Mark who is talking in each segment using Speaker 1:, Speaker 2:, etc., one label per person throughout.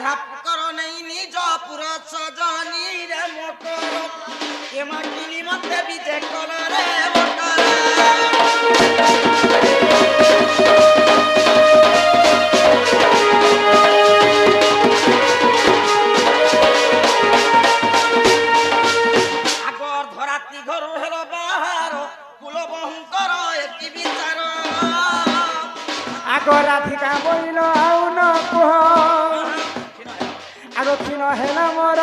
Speaker 1: খারাপ করো নেই নিজ পুরো সজনী রে মোটর কে মাটিনি মধ্যে বিজে করো রে মোটর আগর ধরাতি ঘর হলো বাহার কুল বহঙ্কর একটি বিচার
Speaker 2: আগ রাধিকা বইল আউ ন কুহ আগ ক্ষীণ হেলা মোর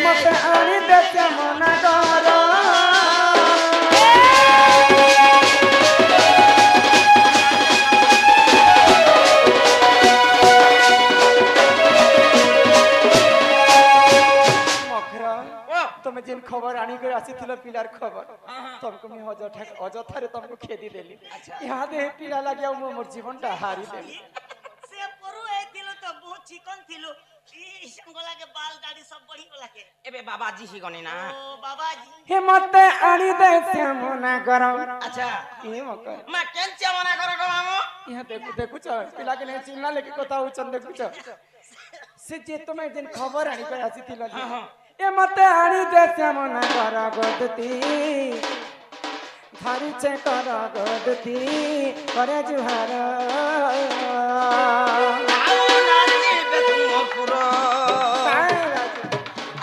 Speaker 2: মতে আনি দেতে মনা কর তুমি যেন খবর আনি করে আসিছিল পিলার খবর তোমাকে আমি অযথারে তোমাকে খেদি দেলি ইহাদে পিলা লাগিয়া মোর জীবনটা হারি দেলি
Speaker 1: সে পরু এই দিল তো বহু চিকন ছিল ই সঙ্গলাকে বাল দাড়ি সব বড়ি গলাকে এবে বাবাজি শিগনি না ও বাবাজি
Speaker 2: হে মতে আনি দে শ্যামনা কর
Speaker 1: আচ্ছা
Speaker 2: ই মক
Speaker 1: মা কেন শ্যামনা কর গো মামু
Speaker 2: ইহা দেখুছ পিলাকে নে চিহ্না লেখি কথা উচন দেখুছ সে যে তুমি যেন খবর আনি করে আসিছিল এ মতে আনি দে শ্যামনা কর গদতি ধরিছে কর গদতি করে জুহার
Speaker 1: আউ নাচিবে তুমর পুরো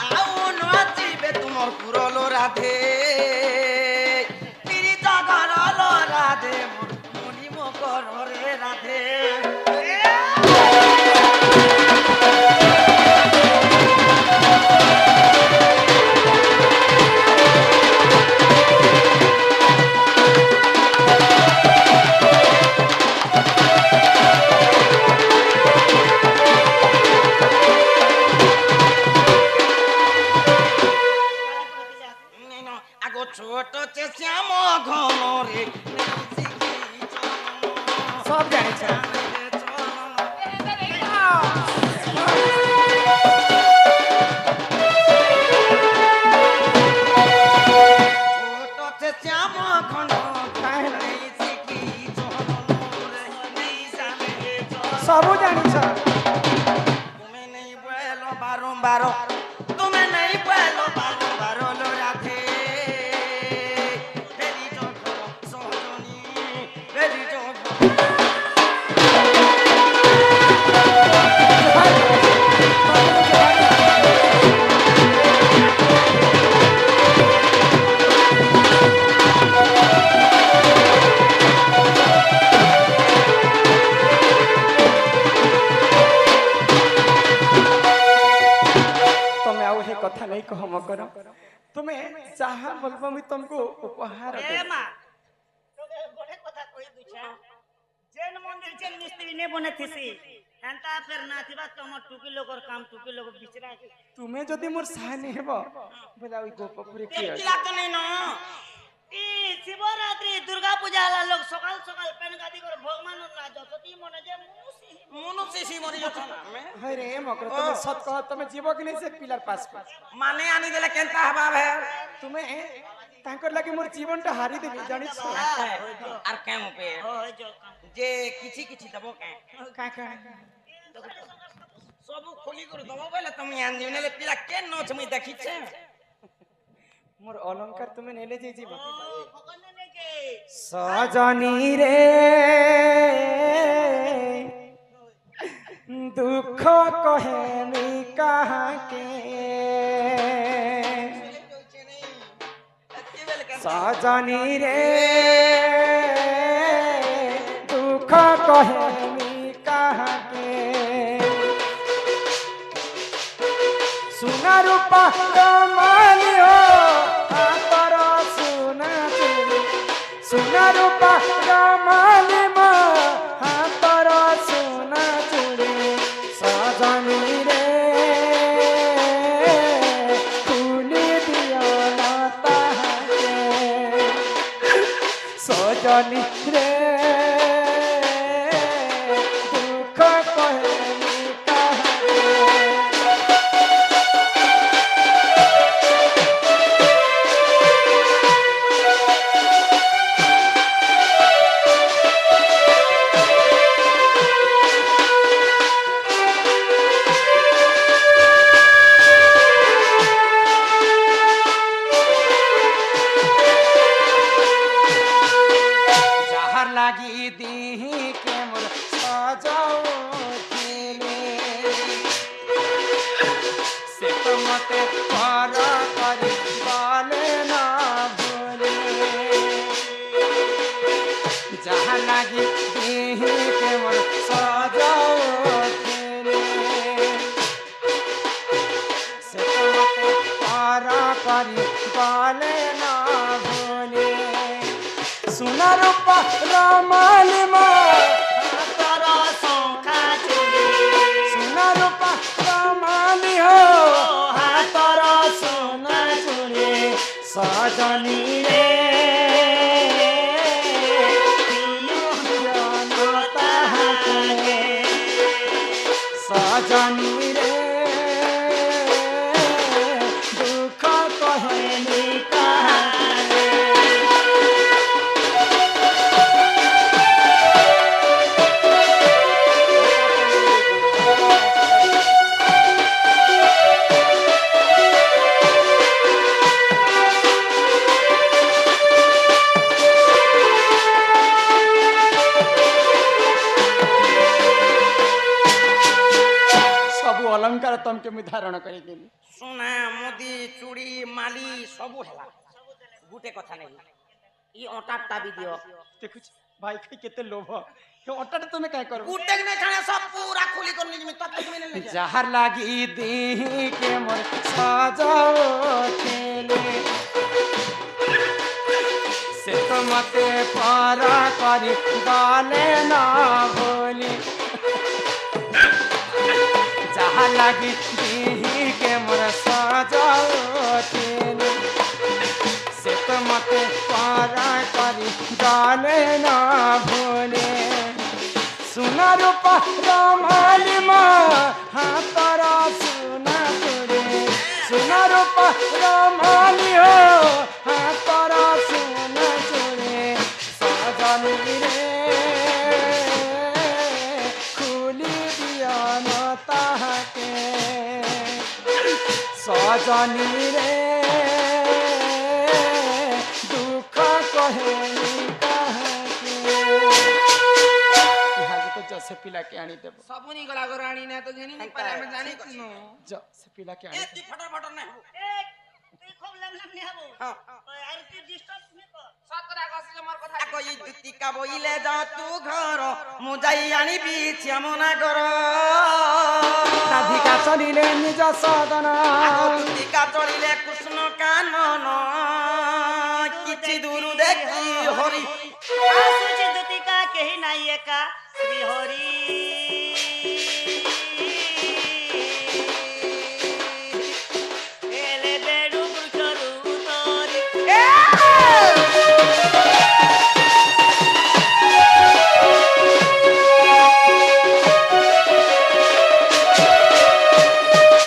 Speaker 1: আউ নাচিবে তুমর পুরো লো রাধে পিরি জগর লো রাধে মনি মকর রে রাধে ছোট শ্যাম ঘন রে
Speaker 2: সব জানিছ
Speaker 1: ছোট শ্যাম ঘন
Speaker 2: সবু জানিছ
Speaker 1: তুমি নেই বলো বারম্বার তুমি নেই বলো বারম্বার লো রাধে ফেরি যখন সজনী ফেরি যখন
Speaker 2: তুমি আউ হে কথা নাই কহ মকর তুমি যাহা বলবো আমি তোমাকে উপহার
Speaker 1: এ
Speaker 2: দেব
Speaker 1: মা তোকে গোটে কথা কই দুছা জেন মন্দির জেন মিস্ত্রি নে বনে থিসি এন্তা ফের না থিবা তোমার টুকি লোকর কাম টুকি লোক বিচরা
Speaker 2: তুমি যদি মোর সাহানি হেব বলে ওই গোপপুরে কি আছে
Speaker 1: কিলা তো নেই ন ই শিবরাত্রি দুর্গা পূজা হলা লোক সকাল সকাল পেন গাদি করে ভগবান না যতটি মনে যে মনুষ্য সি মরি যত না
Speaker 2: হায় রে মকর তুমি সত কহ তুমি জীব কি নাই সে পিলার পাস
Speaker 1: মানে আনি দেলে কেনতা হবা ভে
Speaker 2: তুমি তাঙ্কর লাগি মোর জীবনটা হারি দেবি জানিছ
Speaker 1: আর কেন পে যে কিছু কিছু দেব কে
Speaker 2: কাকা
Speaker 1: সবু খুলি করে দেব বলে তুমি আন দিও নেলে পিলা কেন নছ মুই দেখিছে
Speaker 2: মোর অলংকার তুমি নেলে যে জীব
Speaker 1: ভগবান নেকে
Speaker 2: সজনী রে দুঃখ কহেমি কাহাকে সজনী রে দুঃখ কহেমি কাহাকে সুনা রূপা মালিও আতর সুনা চুরি সুনা রূপা মালিম হাতর সুনা চুরি সজনী রে খুলি দিও না তাহাকে সজনী রে দুঃখ কহেমি কাহাকে লাগি দিহি কে মোর সজাও ছিলে সে তো মতে পর করি বলে না ভুলে যাহা লাগি দিহি কে মোর সজাও ছিলে সে তো মতে পর করি বলে না ভুলে সোনা রূপা রামালিমা
Speaker 1: তোর শঙ্খা চুলি
Speaker 2: সোনা রূপা রামালি হো
Speaker 1: হাতর সোনা চুলি
Speaker 2: সজনী রে সজনী রে দুঃখ কহেনি কাহারে ସବୁ ଅଲଙ୍କାର ତମକେ ମୁଇଁ ଧାରଣ କରିଦେଲି
Speaker 1: সোনা মুদি চুড়ি মালি সবু হেলা গুটে কথা নেই ই অটাটা বি দিও
Speaker 2: দেখুছ ভাই খাই কেতে লোভ ଏ ଅଟାଟା ତମେ କାଇଁ କରବ
Speaker 1: গুটে নে ছাড়া সব পুরা খুলি করে নিমি তত তুমি নে
Speaker 2: যাহার লাগি দিহি কে মোর সজাও ছিলে সে তো মতে পরা করি বলে না ভুলি যাহা লাগি দিহি কে মোর সজাও ছিলে সে তো মতে পরা করি বলে না ভুলে সোনা রূপা রামালিমা হাতর সোনা চুড়ে সোনা রূপা রামালি হো হাতর সোনা চুড়ে সজনী রে খুলি দিও না তাহাকে সজনী রে দুঃখ কহেনি কাহাকে से पिला के आनी देबो
Speaker 3: सबुनी गला रानी ने तो जनी नहीं पारे में जानी कुनो
Speaker 2: जा से पिला के
Speaker 1: এ
Speaker 2: आनी
Speaker 1: তুই ফটর ফটর না তুই খুব লেমলেম নি হবো
Speaker 3: हां
Speaker 1: আর তুই ডিস্টার্ব নি কর
Speaker 3: सब करा कसे जे मोर कथा
Speaker 1: আকো ই দুতিকা বইলে যা তু ঘর মু যাই আনিবি শ্যামনা ঘর
Speaker 2: রাধিকা চলিলে নিজ সদন
Speaker 1: আকো দুতিকা চলিলে কৃষ্ণ কানন কিছু দূর দেখি হরি আসুচি দুতিকা কেহি নাই একা শ্রী হরি